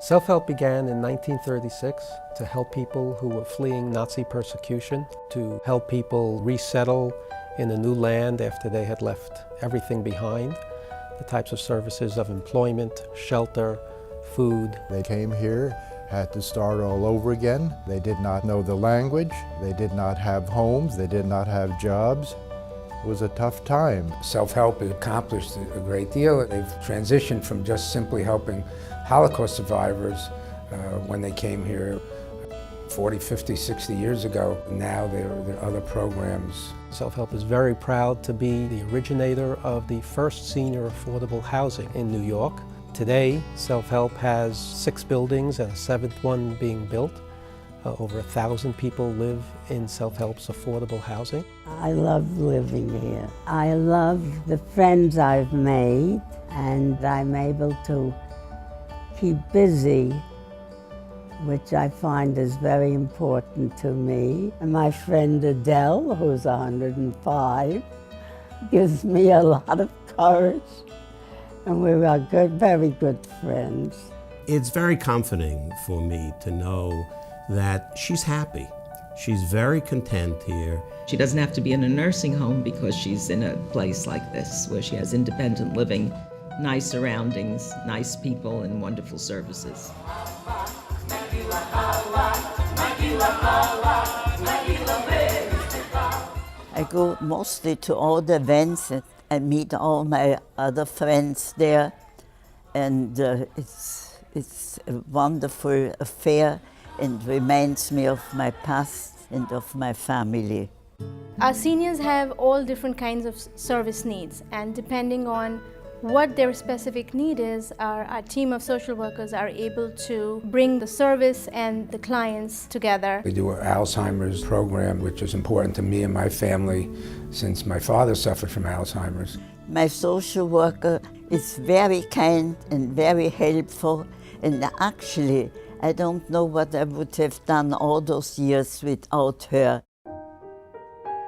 Self-Help began in 1936 to help people who were fleeing Nazi persecution, to help people resettle in a new land after they had left everything behind, the types of services of employment, shelter, food. They came here, had to start all over again. They did not know the language, they did not have homes, they did not have jobs. It was a tough time. Self-Help has accomplished a great deal. They've transitioned from just simply helping Holocaust survivors when they came here 40, 50, 60 years ago. Now there are other programs. Self-Help is very proud to be the originator of the first senior affordable housing in New York. Today, Self-Help has 6 buildings and a 7th one being built. Over 1,000 people live in Self-Help's affordable housing. I love living here. I love the friends I've made, and I'm able to keep busy, which I find is very important to me. And my friend Adele, who's 105, gives me a lot of courage, and we are good, very good friends. It's very comforting for me to know that she's happy. She's very content here. She doesn't have to be in a nursing home because she's in a place like this where she has independent living, nice surroundings, nice people, and wonderful services. I go mostly to all the events and meet all my other friends there, and it's a wonderful affair and reminds me of my past and of my family. Our seniors have all different kinds of service needs, and depending on what their specific need is, our team of social workers are able to bring the service and the clients together. We do an Alzheimer's program, which is important to me and my family since my father suffered from Alzheimer's. My social worker is very kind and very helpful, and actually I don't know what I would have done all those years without her.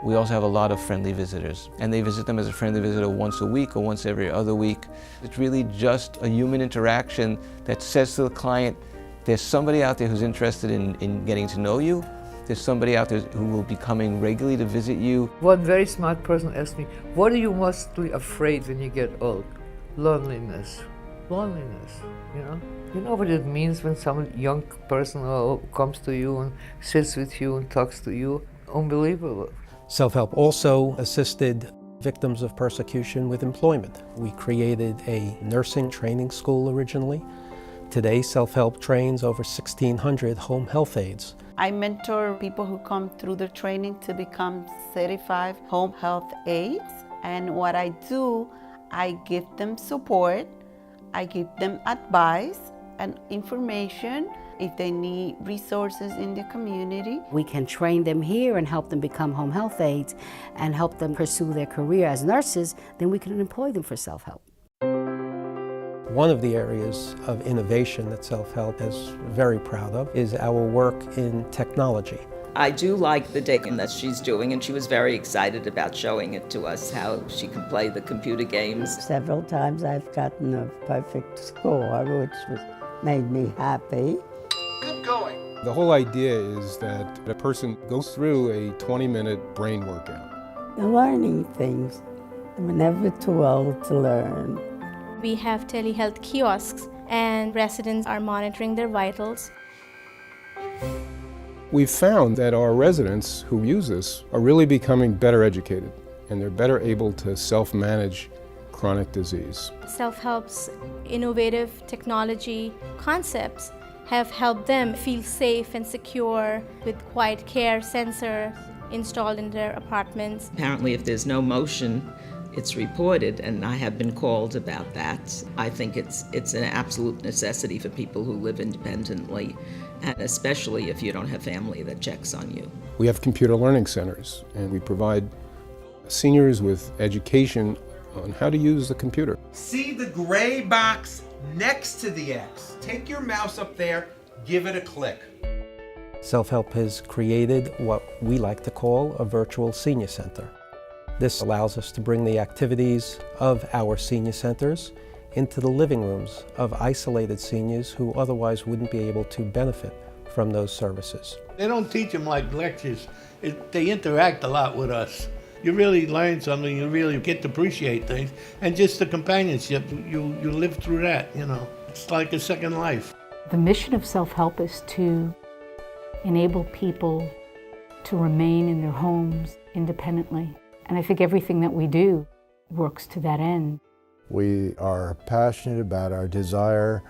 We also have a lot of friendly visitors, and they visit them as a friendly visitor once a week or once every other week. It's really just a human interaction that says to the client, there's somebody out there who's interested in getting to know you. There's somebody out there who will be coming regularly to visit you. One very smart person asked me, what are you mostly afraid when you get old? Loneliness. Loneliness, you know? You know what it means when some young person comes to you and sits with you and talks to you? Unbelievable. Self-Help also assisted victims of persecution with employment. We created a nursing training school originally. Today, Self-Help trains over 1,600 home health aides. I mentor people who come through the training to become certified home health aides. And what I do, I give them support, I give them advice and information if they need resources in the community. We can train them here and help them become home health aides and help them pursue their career as nurses, then we can employ them for self-help. One of the areas of innovation that Self-Help is very proud of is our work in technology. I do like the digging that she's doing, and she was very excited about showing it to us, how she can play the computer games. Several times I've gotten a perfect score, which made me happy. Good going. The whole idea is that a person goes through a 20-minute brain workout. You're learning things. I'm never too old to learn. We have telehealth kiosks, and residents are monitoring their vitals. We've found that our residents who use this are really becoming better educated, and they're better able to self-manage chronic disease. Self-Help's innovative technology concepts have helped them feel safe and secure with Quiet Care sensor installed in their apartments. Apparently, if there's no motion, it's reported, and I have been called about that. I think it's an absolute necessity for people who live independently, and especially if you don't have family that checks on you. We have computer learning centers, and we provide seniors with education on how to use the computer. See the gray box next to the X. Take your mouse up there, give it a click. Self-Help has created what we like to call a virtual senior center. This allows us to bring the activities of our senior centers into the living rooms of isolated seniors who otherwise wouldn't be able to benefit from those services. They don't teach them like lectures. They interact a lot with us. You really learn something, you really get to appreciate things, and just the companionship, you live through that, you know. It's like a second life. The mission of Self-Help is to enable people to remain in their homes independently. And I think everything that we do works to that end. We are passionate about our desire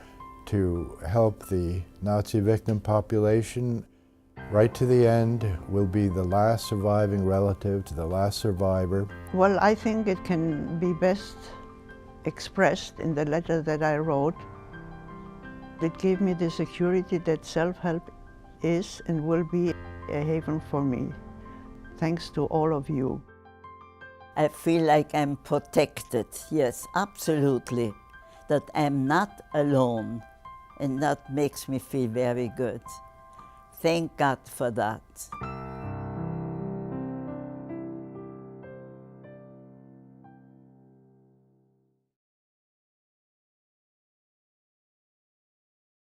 to help the Nazi victim population. Right to the end, we'll be the last surviving relative to the last survivor. Well, I think it can be best expressed in the letter that I wrote. It gave me the security that self-help is and will be a haven for me. Thanks to all of you. I feel like I'm protected, yes, absolutely. That I'm not alone, and that makes me feel very good. Thank God for that.